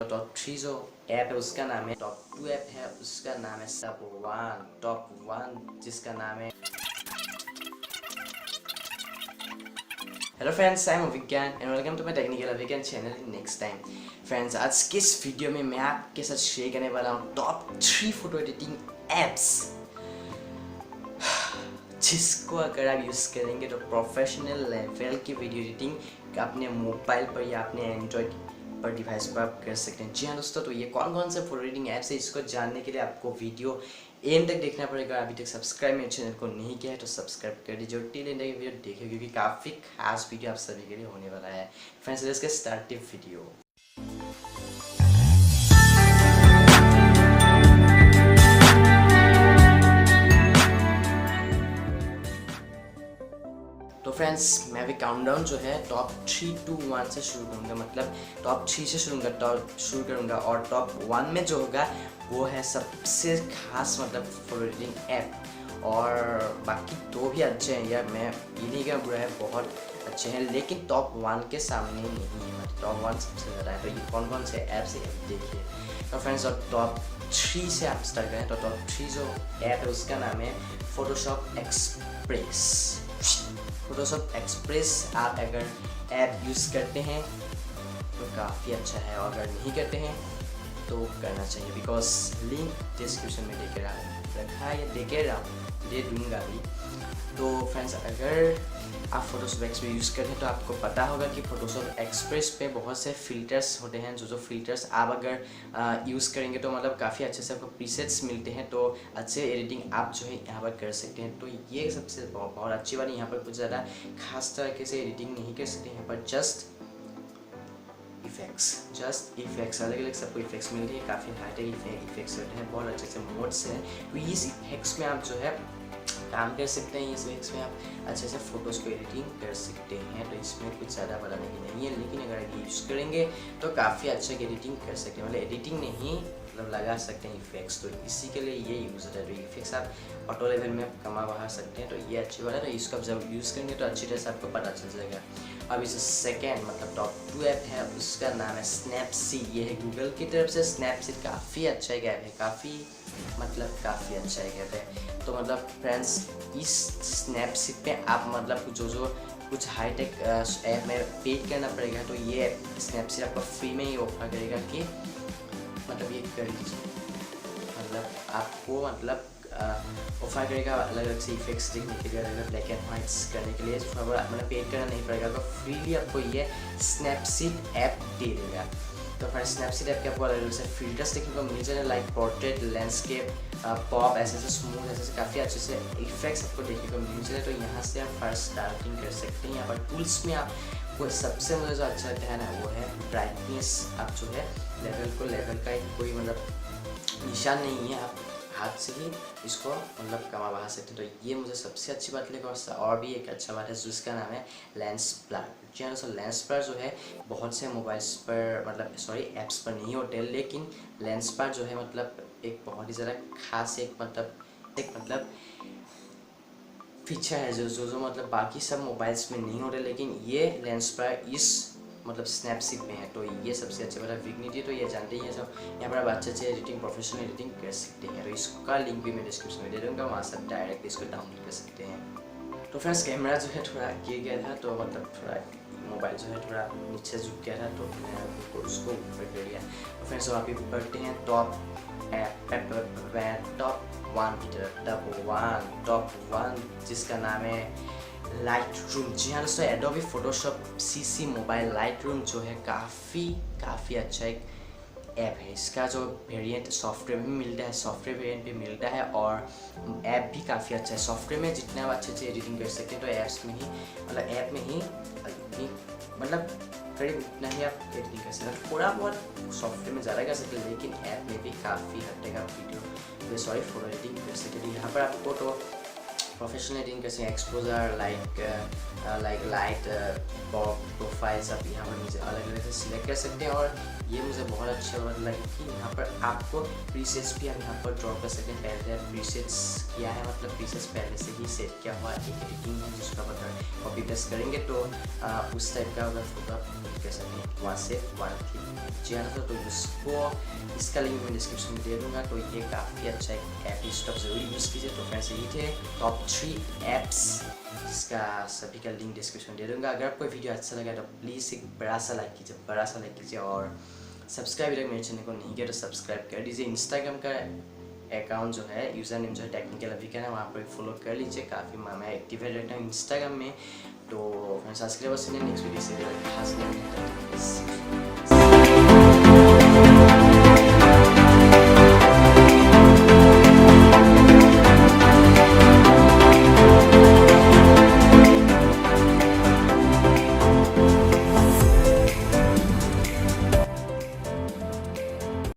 Top 3 जो app है उसका नाम है, टॉप 2 ऐप है उसका नाम है सब 1, टॉप 1 जिसका नाम है। Hello friends, I am Abhigyan and welcome to my technical Abhigyan channel next time. Friends, आज की इस वीडियो में मैं आपके साथ शेयर करने वाला हूँ टॉप 3 फोटो एडिटिंग एप्स जिसको अगर आप यूज़ करेंगे तो प्रोफेशनल लेवल की वीडियो एडिटिंग अपने मोबाइल पर या अपने एंड्रॉयड पर डिवाइस पर आप कर सकते हैं। जी हाँ दोस्तों, तो ये कौन कौन से फोटो एडिटिंग ऐप्स है इसको जानने के लिए आपको वीडियो एंड तक देखना पड़ेगा। अभी तक सब्सक्राइब मेरे चैनल को नहीं किया है तो सब्सक्राइब कर दीजिए और टिल एंड तक वीडियो देखिए क्योंकि काफ़ी खास वीडियो आप सभी के लिए होने वाला है। Friends, let's get started video. तो फ्रेंड्स, मैं अभी काउंटडाउन जो है टॉप 3, 2, 1 से शुरू करूँगा, मतलब टॉप 3 से शुरू करूँगा और टॉप 1 में जो होगा वो है सबसे खास मतलब फोटो एडिटिंग ऐप। और बाकी दो भी अच्छे हैं यार, मैं ये नहीं कह बुरा है, बहुत अच्छे हैं, लेकिन टॉप 1 के सामने नहीं है, मतलब टॉप 1 सबसे ज़्यादा है। तो ये कौन कौन से ऐप्स है देखिए। तो फ्रेंड्स, और टॉप 3 से आप स्टार्ट करें तो टॉप 3 जो ऐप है उसका नाम है फोटोशॉप एक्सप्रेस। फोटोशॉप एक्सप्रेस आप अगर ऐप यूज़ करते हैं तो काफ़ी अच्छा है और अगर नहीं करते हैं तो करना चाहिए, बिकॉज लिंक डिस्क्रिप्शन में रखा है या दे दूँगा भी। तो फ्रेंड्स, अगर आप फोटोशॉप एक्सप्रेस यूज़ करते हैं तो आपको पता होगा कि फोटोशॉप एक्सप्रेस पे बहुत से फ़िल्टर्स होते हैं, जो फ़िल्टर्स आप अगर यूज़ करेंगे तो मतलब काफ़ी अच्छे से आपको प्रीसेट्स मिलते हैं, तो अच्छे एडिटिंग आप जो है यहाँ पर कर सकते हैं। तो ये सबसे बहुत अच्छी बात है, यहाँ पर कुछ ज़्यादा खास तरीके से एडिटिंग नहीं कर सकते, यहाँ पर जस्ट इफेक्ट्स अलग अलग सबको इफेक्ट्स मिलते हैं, काफ़ी हाईटेक इफेक्ट्स होते हैं, बहुत अच्छे अच्छे मोड्स हैं। तो इस इफेक्ट्स में आप जो है काम कर सकते हैं, इस इफेक्ट्स में आप अच्छे से फ़ोटोज़ को एडिटिंग कर सकते हैं। तो इसमें कुछ ज़्यादा बताने की नहीं है, लेकिन अगर आप यूज़ करेंगे तो काफ़ी अच्छा एडिटिंग कर सकते हैं, मतलब एडिटिंग नहीं मतलब लगा सकते हैं इफेक्ट्स। तो इसी के लिए ये यूज़ होता है। तो इफेक्ट्स आप ऑटो लेवल में कमा बढ़ा सकते हैं, तो ये अच्छी बात है। तो इसको जब यूज़ करेंगे तो अच्छी तरह से आपको पता चल जाएगा। अब इस सेकेंड मतलब टॉप 2 ऐप है उसका नाम है स्नैपसीड। ये है गूगल की तरफ से। स्नैपसीड काफ़ी अच्छा एक ऐप है, काफ़ी अच्छा एक ऐप है। तो मतलब फ्रेंड्स, इस स्नैपसीड पे आप मतलब जो कुछ हाईटेक ऐप में पेड करना पड़ेगा, तो ये स्नैपसीड आपको फ्री में ही ऑफर करेगा कि मतलब ये कर लीजिए, मतलब आपको मतलब ऑफर करेगा अलग अलग से इफेक्ट्स देखने के लिए, अलग अलग ब्लैक एंड वाइट्स करने के लिए मतलब पेड करना नहीं पड़ेगा, तो फ्रीली आपको ये स्नैपसीड ऐप दे देगा। तो फिर स्नैपसीड ऐप के आपको अलग अलग से फिल्टर्स देखने को मिल जाए, लाइक पोर्ट्रेट, लैंडस्केप, पॉप, ऐसे स्मूथ, ऐसे काफ़ी अच्छे से इफेक्ट्स आपको देखने को मिल जाए। तो यहाँ से आप फर्स्ट स्टार्टिंग कर सकते हैं। यहाँ पर टूल्स में आपको सबसे मुझे जो अच्छा लगता है ना वो है ब्राइटनेस। आप जो है लेवल का कोई मतलब निशान नहीं है, आप हाथ से ही इसको मतलब कमा बढ़ा सकते हैं। तो ये मुझे सबसे अच्छी बात लगी। और भी एक अच्छा बात है जिसका नाम है लेंस ब्लर। जी हाँ दोस्तों, लेंस ब्लर जो है बहुत से मोबाइल्स पर मतलब ऐप्स पर नहीं होते, लेकिन लेंस ब्लर जो है मतलब एक बहुत ही ज़्यादा खास एक मतलब फीचर है जो मतलब बाकी सब मोबाइल्स में नहीं होते, लेकिन ये लेंस ब्लर इस मतलब स्नैपसीड में है। तो ये सबसे अच्छी मतलब विग्निटी, तो ये जानते ही हैं सब। यहाँ पर आप अच्छे एडिटिंग, प्रोफेशनल एडिटिंग कर सकते हैं। तो इसका लिंक भी मैं डिस्क्रिप्शन में दे दूँगा, वहाँ से आप डायरेक्ट इसको डाउनलोड कर सकते हैं। तो फ्रेंड्स, कैमरा जो है थोड़ा गिर गया था, तो मतलब थोड़ा मोबाइल जो है थोड़ा नीचे झुक गया था, तो मैं उसको ऊपर कर लिया। तो फ्रेंड्स, आप बढ़ते हैं टॉप 1 की तरफ। टॉप 1 जिसका नाम है लाइट रूम। जी हाँ दोस्तों, Adobe Photoshop CC mobile light room जो है काफ़ी अच्छा एक ऐप है। इसका जो वेरिएंट सॉफ्टवेयर भी मिलता है, सॉफ्टवेयर वेरिएंट भी मिलता है, और ऐप भी काफ़ी अच्छा है। सॉफ्टवेयर में जितना आप अच्छे से एडिटिंग कर सकते हैं, तो ऐप्स में ही मतलब ऐप में ही मतलब करीब इतना ही आप एडिटिंग कर सकते हैं। थोड़ा बहुत सॉफ्टवेयर में ज़्यादा कर सकते हैं, लेकिन ऐप में भी काफ़ी हद तक आप फोटो एडिटिंग कर सकते हैं। यहाँ पर आपको तो प्रोफेशनल एडिटिंग कैसे एक्सपोजर लाइक लाइट प्रोफाइल सब यहाँ पर मुझे अलग अलग से सिलेक्ट कर सकते हैं। और ये मुझे बहुत अच्छा लगा कि यहाँ पर आपको प्रीसेट्स भी हम यहाँ पर ड्रॉ कर सकते हैं। पहले प्रीसेट्स किया है, मतलब प्रीसेट्स पहले से ही सेट किया हुआ एक एडिटिंग है जिसका अगर कॉपी पेस्ट करेंगे तो उस टाइप का अगर फोटो आप एडिट कर सकते हैं वहाँ से वन क्लिक। जी हाँ, तो इसका लिंक मैं डिस्क्रिप्शन में दे दूँगा। तो ये काफ़ी अच्छा एक ऐप, इसका ज़रूर यूज़ कीजिए। तो फ्रेंड्स यही थे टॉप 3 ऐप्स, जिसका सभी का लिंक डिस्क्रिप्शन में दे दूँगा। अगर आपको वीडियो अच्छा लगा तो प्लीज़ एक बड़ा सा लाइक कीजिए और सब्सक्राइब अगर मेरे चैनल को नहीं किया तो सब्सक्राइब कर दीजिए। इंस्टाग्राम का अकाउंट जो है, यूज़र नेम जो है टेक्निकल अभिज्ञान है, वहाँ पर फॉलो कर लीजिए। काफ़ी मैं एक्टिवेट रहता हूँ इंस्टाग्राम में। तो फ्रेंड्स आज के लिए बस नेक्स्ट वीडियो से खास नहीं।